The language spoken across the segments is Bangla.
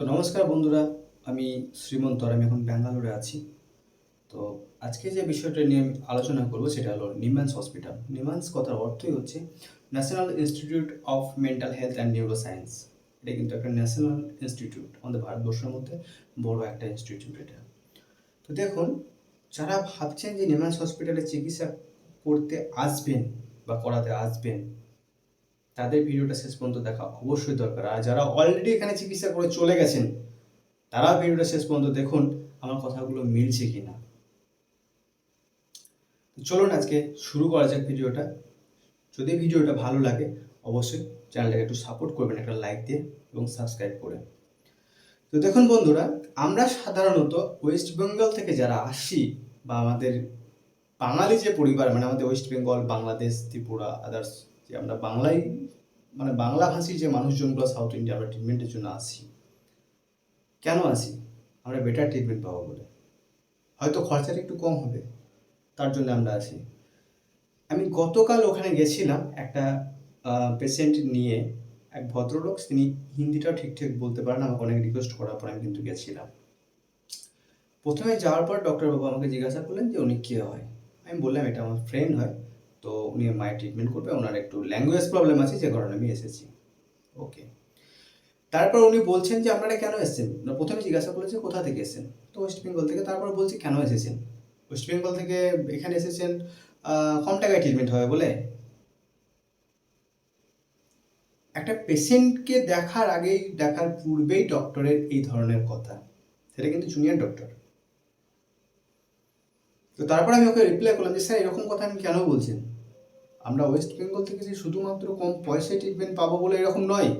তো নমস্কার বন্ধুরা, আমি শ্রীমন্ত আর আমি এখন ব্যাঙ্গালোরে আছি। তো আজকে যে বিষয়টা নিয়ে আমি আলোচনা করব সেটা হলো নিম্যান্স হসপিটাল। নিম্যান্স কথার অর্থই হচ্ছে national institute of mental health and neuro science. এটা কিন্তু একটা ন্যাশনাল ইনস্টিটিউট, আমাদের ভারতবর্ষের মধ্যে বড় একটা ইনস্টিটিউট এটা। তো দেখুন, যারা ভাবছেন যে নিম্যান্স হসপিটালে চিকিৎসা করতে আসবেন বা করাতে আসবেন, তাদের ভিডিওটা শেষ পর্যন্ত দেখা অবশ্যই দরকার। আর যারা অলরেডি এখানে চিকিৎসা করে চলে গেছেন, তারা ভিডিওটা শেষ পর্যন্ত দেখুন আমার কথাগুলো মিলছে কিনা। চলুন আজকে শুরু করা যাক ভিডিওটা। যদি ভিডিওটা ভালো লাগে অবশ্যই চ্যানেলটাকে একটু সাপোর্ট করবেন একটা লাইক দিয়ে এবং সাবস্ক্রাইব করে। তো দেখুন বন্ধুরা, আমরা সাধারণত ওয়েস্ট বেঙ্গল থেকে যারা আসি বা আমাদের বাঙালি যে পরিবার, মানে আমাদের ওয়েস্ট বেঙ্গল, বাংলাদেশ, ত্রিপুরা, আদার্স, যে আমরা বাংলায় মানে বাংলাভাষী যে মানুষজনগুলো সাউথ ইন্ডিয়া আমরা ট্রিটমেন্টের জন্য আসি। কেন আসি? আমরা বেটার ট্রিটমেন্ট পাবো বলে, হয়তো খরচাটা একটু কম হবে, তার জন্য আমরা আছি। আমি গতকাল ওখানে গেছিলাম একটা পেশেন্ট নিয়ে। এক ভদ্রলোক, তিনি হিন্দিটাও ঠিকঠাক বলতে পারেন। আমাকে অনেক রিকোয়েস্ট করার পর আমি কিন্তু গেছিলাম। প্রথমে যাওয়ার পর ডক্টরবাবু আমাকে জিজ্ঞাসা করলেন যে উনি কে হয়। আমি বললাম এটা আমার ফ্রেন্ড হয়, তো উনি মায়ের ট্রিটমেন্ট করবে, ওনার একটু ল্যাঙ্গুয়েজ প্রবলেম আছে যে কারণে আমি এসেছি। ওকে। তারপর উনি বলছেন যে আপনারা কেন এসেছেন। প্রথমে জিজ্ঞাসা করলেন যে কোথা থেকে এসেছেন, তো ওয়েস্ট বেঙ্গল থেকে। তারপর বলছি কেন এসেছেন। ওয়েস্ট বেঙ্গল থেকে এখানে এসেছেন কম টাকায় ট্রিটমেন্ট হবে বলে। একটা পেশেন্টকে দেখার আগেই, দেখার পূর্বেই ডক্টরের এই ধরনের কথা, সেটা কিন্তু জুনিয়র ডক্টর। তো তারপর আমি ওকে রিপ্লাই করলাম যে স্যার এরকম কথা আমি কেন বলছেন। আমরা ওয়েস্ট বেঙ্গল থেকে যে শুধুমাত্র কম পয়সায় ট্রিটমেন্ট পাবো বলে এরকম নয়,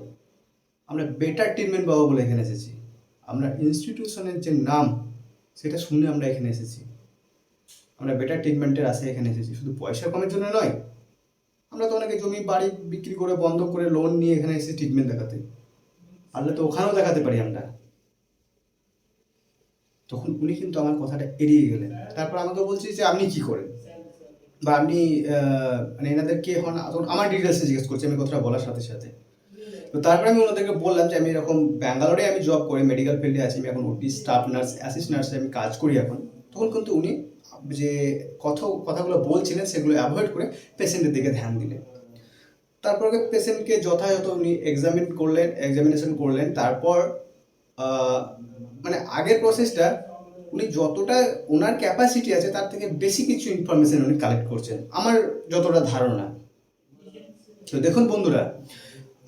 আমরা বেটার ট্রিটমেন্ট পাবো বলে এখানে এসেছি। আমরা ইনস্টিটিউশনের যে নাম সেটা শুনে আমরা এখানে এসেছি। আমরা বেটার ট্রিটমেন্টের আশায় এখানে এসেছি, শুধু পয়সা কমের জন্য নয়। আমরা তো অনেকে জমি বাড়ি বিক্রি করে, বন্ধ করে, লোন নিয়ে এখানে এসে ট্রিটমেন্ট দেখাতে, পারলে তো ওখানেও দেখাতে পারি আমরা। তখন উনি কিন্তু আমার কথাটা এড়িয়ে গেলেন। তারপর আমাকে বলছি যে আপনি কি করেন বা আপনি মানে এনাদের কে হন। তখন আমার ডিটেলসে জিজ্ঞেস করছি আমি কথাটা বলার সাথে সাথে। তো তারপরে আমি ওনাদেরকে বললাম যে আমি এরকম ব্যাঙ্গালোরে আমি জব করি, মেডিকেল ফিল্ডে আছি, আমি এখন ওটি স্টাফ নার্স, অ্যাসিস্ট নার্সে আমি কাজ করি এখন। তখন কিন্তু উনি যে কথাগুলো বলছিলেন সেগুলো অ্যাভয়েড করে পেশেন্টের দিকে ধ্যান দিলেন। তারপরে পেশেন্টকে যথাযথ উনি এক্সামিনেশন করলেন। তারপর মানে আগের প্রসেসটা উনি যতটা ওনার ক্যাপাসিটি আছে তার থেকে বেশি কিছু ইনফরমেশন উনি কালেক্ট করছেন, আমার যতটা ধারণা। তো দেখুন বন্ধুরা,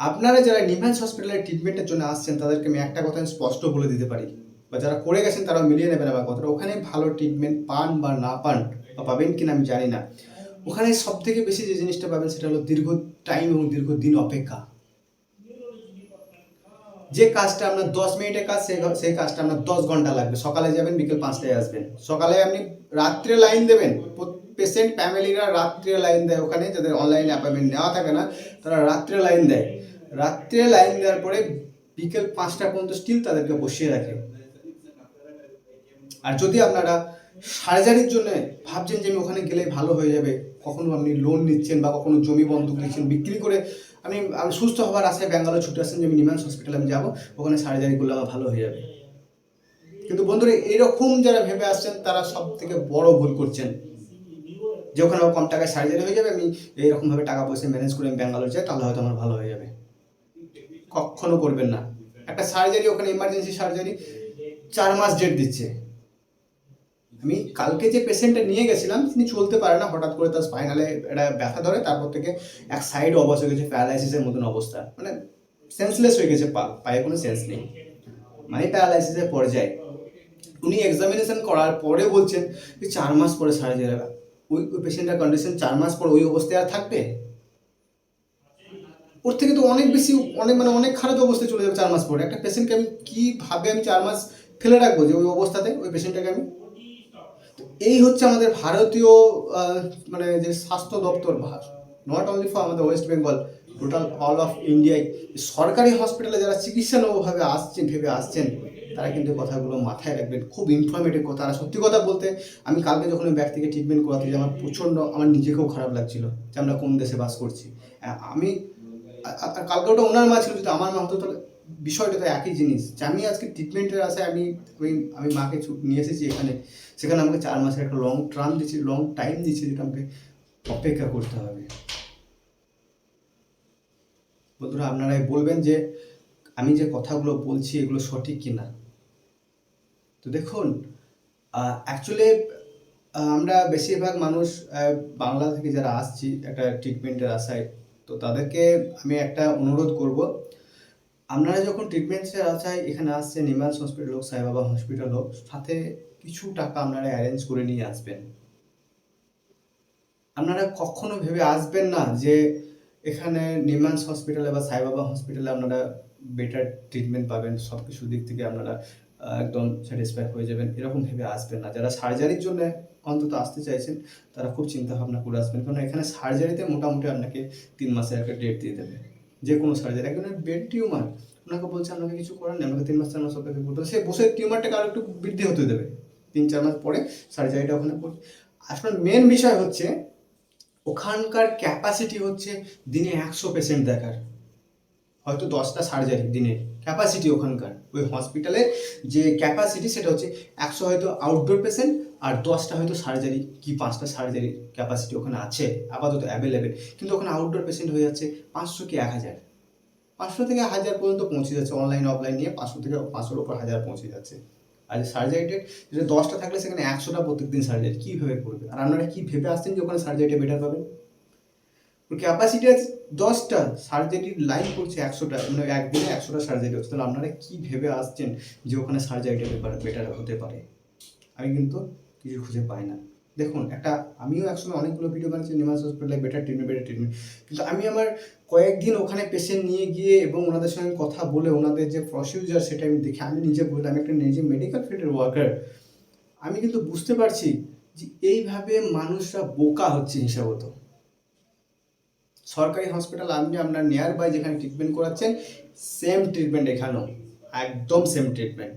আপনারা যারা নিম্যান্স হসপিটালের ট্রিটমেন্টের জন্য আসছেন তাদেরকে আমি একটা কথা স্পষ্ট বলে দিতে পারি, বা যারা করে গেছেন তারাও মিলিয়ে নেবেন আমার কথাটা। ওখানে ভালো ট্রিটমেন্ট পান বা না পান, বা পাবেন কিনা আমি জানি না, ওখানে সব থেকে বেশি যে জিনিসটা পাবেন সেটা হলো দীর্ঘ টাইম এবং দীর্ঘ দিন অপেক্ষা। যে কাজটা আপনার 10 মিনিটের কাজ, সেই কাজটা আপনার 10 ঘন্টা লাগবে। সকালে যাবেন, বিকেল 5টায় আসবেন। সকালে আপনি রাত্রে লাইন দেবেন। পেশেন্ট ফ্যামিলিরা রাত্রে লাইন দেয় ওখানে, যাদের অনলাইনে অ্যাপয়েন্টমেন্ট নেওয়া থাকে না তারা রাত্রে লাইন দেয়। রাত্রে লাইন দেওয়ার পরে বিকেল 5টা পর্যন্ত স্টিল তাদেরকে বসিয়ে রাখে। আর যদি আপনারা সার্জারির জন্য ভাবছেন যে আমি ওখানে গেলে ভালো হয়ে যাবে, কখনো আপনি লোন নিচ্ছেন বা কখনো জমি বন্ধক দিচ্ছেন বিক্রি করে, আমি সুস্থ হওয়ার আশায় ব্যাঙ্গালোর ছুটে আসছেন যে আমি নিম্যান্স হসপিটালে আমি যাবো, ওখানে সার্জারি করলে আমার ভালো হয়ে যাবে। কিন্তু বন্ধুরা, এরকম যারা ভেবে আসছেন তারা সব থেকে বড় ভুল করছেন, যে ওখানে কম টাকায় সার্জারি হয়ে যাবে, আমি এইরকমভাবে টাকা পয়সা ম্যানেজ করে আমি ব্যাঙ্গালোর যাই, তাহলে হয়তো আমার ভালো হয়ে যাবে। কখনো করবেন না। একটা সার্জারি ওখানে, ইমার্জেন্সি সার্জারি, 4 মাস ডেট দিচ্ছে। আমি কালকে যে পেশেন্টটা নিয়ে গেছিলাম তিনি চলতে পারে না, হঠাৎ করে তার স্পাইনালে একটা ব্যথা ধরে, তারপর থেকে এক সাইড অবশ হয়ে গেছে, প্যারালাইসিসের মতন অবস্থা, মানে সেন্সলেস হয়ে গেছে, পায়ে কোনো সেন্স নেই, মানে প্যারালাইসিসের পর্যায়ে। উনি এক্সামিনেশন করার পরে বলছেন যে 4 মাস পরে সার্জারি হবে। ওই পেশেন্টের কন্ডিশন 4 মাস পর ওই অবস্থায় আর থাকবে? ওর থেকে তো অনেক বেশি, অনেক খারাপ অবস্থায় চলে যাবে 4 মাস পরে। একটা পেশেন্টকে আমি কীভাবে আমি 4 মাস ফেলে রাখবো যে ওই অবস্থাতে ওই পেশেন্টটাকে আমি। এই হচ্ছে আমাদের ভারতীয় মানে যে স্বাস্থ্য দপ্তর, নট অনলি ফর আমাদের West Bengal, total all of ইন্ডিয়ায় সরকারি হসপিটালে যারা চিকিৎসা নেবভাবে আসছেন, ভেবে আসছেন, তারা কিন্তু কথাগুলো মাথায় রাখবেন। খুব ইনফরমেটিভ কথা। আর সত্যি কথা বলতে, আমি কালকে যখন ওই ব্যক্তিকে ট্রিটমেন্ট করাতে যাই, আমার প্রচণ্ড, আমার নিজেকেও খারাপ লাগছিল যে আমরা কোন দেশে বাস করছি। আমি কালকে ওটা ওনার মা ছিল, যদি আমার মা হতো তাহলে বিষয়টা তো একই জিনিস, যে আমি আজকে ট্রিটমেন্টের আশায় আমি আমি মাকে নিয়ে এসেছি এখানে, সেখানে আমাকে 4 মাসের একটা লং টার্ম দিচ্ছি, লং টাইম দিচ্ছি, যেটা আমাকে অপেক্ষা করতে হবে। বন্ধুরা আপনারাই বলবেন যে আমি যে কথাগুলো বলছি এগুলো সঠিক কিনা। তো দেখুন, অ্যাকচুয়ালি আমরা বেশিরভাগ মানুষ বাংলা থেকে যারা আসছি একটা ট্রিটমেন্টের আশায়, তো তাদেরকে আমি একটা অনুরোধ করব, আপনারা যখন ট্রিটমেন্টের আশায় এখানে আসছেন, নিমান্স হসপিটাল হোক, সাইবাবা হসপিটাল হোক, সাথে কিছু টাকা আপনারা অ্যারেঞ্জ করে নিয়ে আসবেন। আপনারা কখনো ভেবে আসবেন না যে এখানে নিমান্স হসপিটালে বা সাইবাবা হসপিটালে আপনারা বেটার ট্রিটমেন্ট পাবেন, সব কিছু দিক থেকে আপনারা একদম স্যাটিসফাই হয়ে যাবেন, এরকম ভেবে আসবেন না। যারা সার্জারির জন্য অন্তত আসতে চাইছেন তারা খুব চিন্তা ভাবনা করে আসবেন, কারণ এখানে সার্জারিতে মোটামুটি আপনাকে 3 মাসের একটা ডেট দিয়ে দেবে। যে কোনো সার্জারি, একজনের ব্রেন টিউমার, ওনাকে বলছে আপনাকে কিছু করার নেই, আমাকে 3 মাস 4 মাস অপেক্ষা করতে হবে, সে বসে টিউমারটাকে আরও একটু বৃদ্ধি হতে দেবে, 3-4 মাস পরে সার্জারিটা ওখানে করবে। আসলে মেন বিষয় হচ্ছে ওখানকার ক্যাপাসিটি হচ্ছে দিনে 100 পেশেন্ট দেখার, হয়তো 10টা সার্জারি দিনে ক্যাপাসিটি ওখানকার, ওই হসপিটালের যে ক্যাপাসিটি সেটা হচ্ছে 100 হয়তো আউটডোর পেশেন্ট, আর 10টা হয়তো সার্জারি কি 5টা সার্জারি ক্যাপাসিটি ওখানে আছে আপাতত অ্যাভেলেবেল। কিন্তু ওখানে আউটডোর পেশেন্ট হয়ে যাচ্ছে 500 কি 1000, 500 থেকে 1000 পর্যন্ত পৌঁছে যাচ্ছে, অনলাইন অফলাইন নিয়ে 500 থেকে 500-র উপর 1000 পৌঁছে যাচ্ছে। আর সার্জারি ডেট যেটা 10টা থাকলে সেখানে 100টা প্রত্যেকদিন সার্জারি কীভাবে করবে? আর আপনারা কি ভেবে আসছেন যে ওখানে সার্জারিটা বেটার পাবেন? ওর ক্যাপাসিটি আছে 10টা, সার্জারির লাইন করছে 100টা, মানে একদিনে 100টা সার্জারি হচ্ছে, তাহলে আপনারা কি ভেবে আসছেন যে ওখানে সার্জারিটা বেটার হতে পারে? আমি কিন্তু কিছু খুঁজে পাই না। দেখুন, আমিও একসময় অনেকগুলো ভিডিও বানিয়েছি নিমান্স হসপিটালে বেটার ট্রিটমেন্ট, কিন্তু আমি আমার কয়েকদিন ওখানে পেশেন্ট নিয়ে গিয়ে এবং ওনাদের সঙ্গে কথা বলে ওনাদের যে প্রসিডিউর সেটা আমি দেখে আমি নিজে বললাম, আমি একটা নিজে মেডিকেল ফিল্ডের ওয়ার্কার, আমি কিন্তু বুঝতে পারছি যে এইভাবে মানুষরা বোকা হচ্ছে হিসাবত। সরকারি হসপিটাল আপনি আপনার নিয়ার বাই যেখানে ট্রিটমেন্ট করাচ্ছেন, সেম ট্রিটমেন্ট এখানেও, একদম সেম ট্রিটমেন্ট।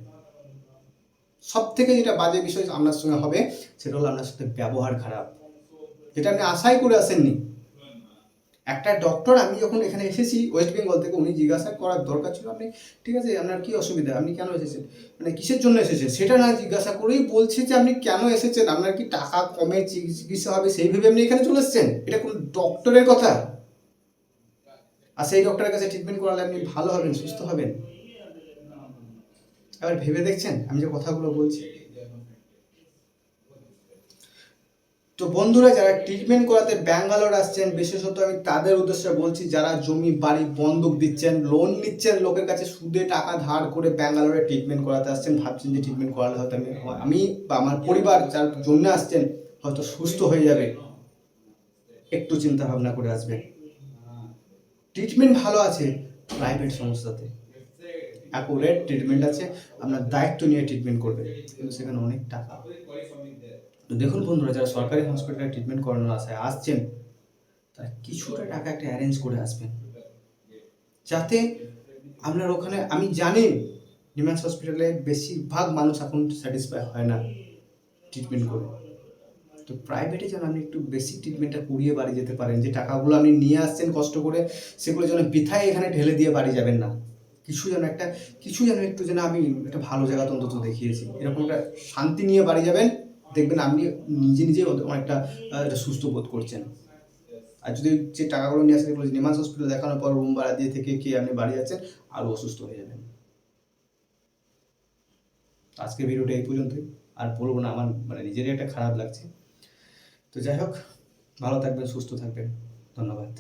সব থেকে যেটা বাজে বিষয় আপনার সঙ্গে হবে সেটা হলো আপনার সাথে ব্যবহার খারাপ, যেটা আপনি আশাই করে আসেননি। একটা ডক্টর, আমি যখন এখানে এসেছি ওয়েস্ট বেঙ্গল থেকে, উনি জিজ্ঞাসা করার দরকার ছিল আপনি ঠিক আছে আপনার কি অসুবিধা, আপনি কেন এসেছেন, মানে কিসের জন্য এসেছেন, সেটা না জিজ্ঞাসা করেই বলছে যে আপনি কেন এসেছেন, আপনার কি টাকা কমে চিকিৎসা হবে সেই ভেবে আপনি এখানে চলে এসেছেন? এটা কোনো ডক্টরের কথা? আর সেই ডক্টরের কাছে ট্রিটমেন্ট করালে আপনি ভালো হবেন, সুস্থ হবেন? এবার ভেবে দেখছেন আমি যে কথাগুলো বলছি? তো বন্ধুরা, যারা ট্রিটমেন্ট করাতে ব্যাঙ্গালোর আসছেন, বিশেষত আমি তাদের উদ্দেশ্যে বলছি, যারা জমি বাড়ি বন্ধক দিচ্ছেন, লোন নিচ্ছেন লোকের কাছে সুদে টাকা ধার করে ব্যাঙ্গালোরে ট্রিটমেন্ট করাতে আসছেন, ভাবছেন যে ট্রিটমেন্ট করালে হয়তো আমি বা আমার পরিবার যার জন্য আসছেন হয়তো সুস্থ হয়ে যাবে, একটু চিন্তা ভাবনা করে আসবেন। ট্রিটমেন্ট ভালো আছে প্রাইভেট সংস্থাতে, অ্যাকুরেট ট্রিটমেন্ট আছে, আপনার দায়িত্ব নিয়ে ট্রিটমেন্ট করবে, কিন্তু সেখানে অনেক টাকা। তো দেখুন বন্ধুরা, যারা সরকারি হসপিটালে ট্রিটমেন্ট করানোর আশায় আসছেন তারা কিছুটা টাকা একটা অ্যারেঞ্জ করে আসবেন, যাতে আপনার ওখানে, আমি জানি নিমান্স হসপিটালে বেশিরভাগ মানুষ এখন স্যাটিসফাই হয় না ট্রিটমেন্ট করে, তো প্রাইভেটে যেন আপনি একটু বেশি ট্রিটমেন্টটা করিয়ে বাড়ি যেতে পারেন, যে টাকাগুলো আপনি নিয়ে আসছেন কষ্ট করে সেগুলো যেন বৃথায় এখানে ঢেলে দিয়ে বাড়ি যাবেন না, কিছু যেন একটু যেন আমি একটা ভালো জায়গা অন্তত দেখিয়েছি, এরকম একটা শান্তি নিয়ে বাড়ি যাবেন, দেখবেন আপনি নিজেই অনেকটা সুস্থ বোধ করছেন। আর যদি যে টাকাগুলো নিয়ে আসেন এগুলো নিমান্স হসপিটাল দেখানোর পর রুম ভাড়া দিয়ে থেকে কি আপনি বাড়ি যাচ্ছেন, আরও অসুস্থ হয়ে যাবেন। আজকের ভিডিওটা এই পর্যন্তই, আর বলবো না, আমার মানে নিজেরই একটা খারাপ লাগছে। তো যাই হোক, ভালো থাকবেন, সুস্থ থাকবেন, ধন্যবাদ।